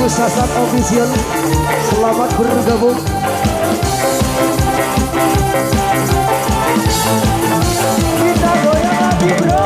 Musasat Official, selamat bergabung. Kita goyang lagi bro.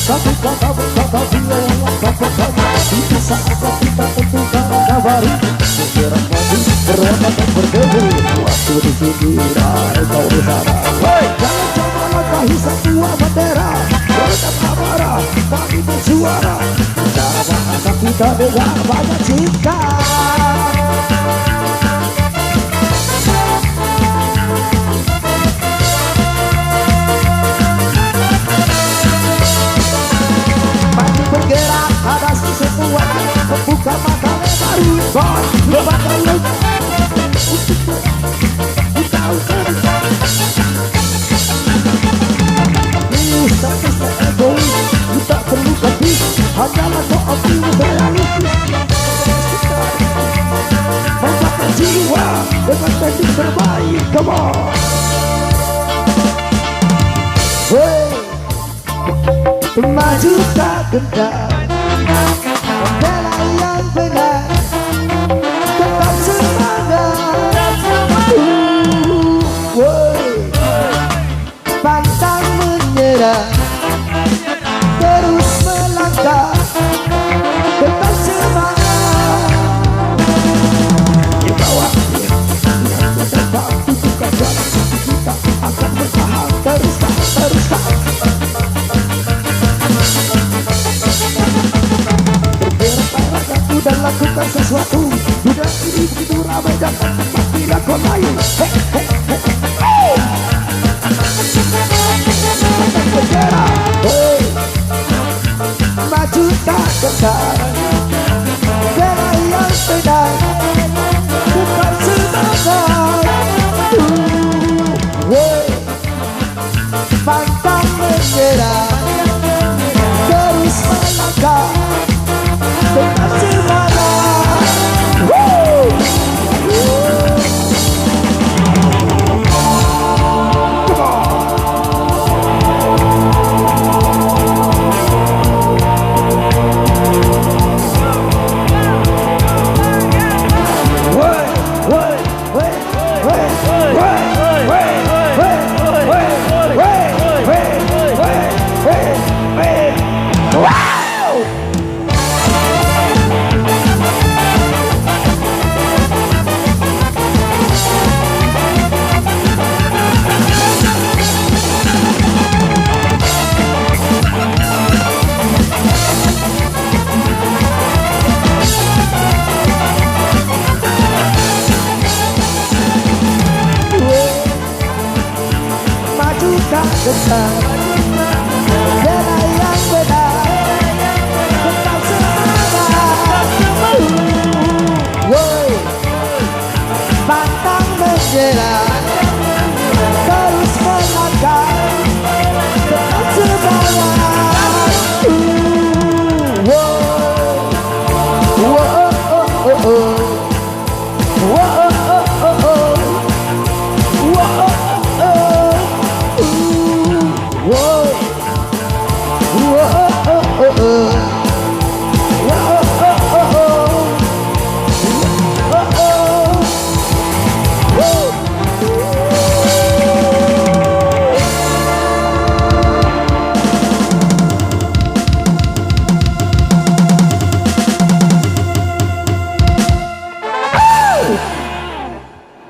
Satu kata berkata dia yang akan pertama. Di saat kita tentukan kabari bergerak maju, berwarna dan berdebu. Waktu di sini kau di sana. Jangan langkahi sebuah bendera, berdekat amarah, kami bersuara. Cara bahasa kita dengan banyak cinta. Bergerak hadasi semua, membuka mata baru, lebatkan lagi kita bisa egois, tak perlu habis, hanyalah doa realistis. Membakar jiwa dengan teknik terbaik, come on. Maju tak gentar, membela yang benar, tetap semangat. melakukan sesuatu. Dunia ini begitu ramai dan tempat tidak kau lain. Bendera, maju tak gentar. Bendera yang tenang, bukan semangat. Pantang menyerah, terus melangkah dengan semangat. Maju tak gentar.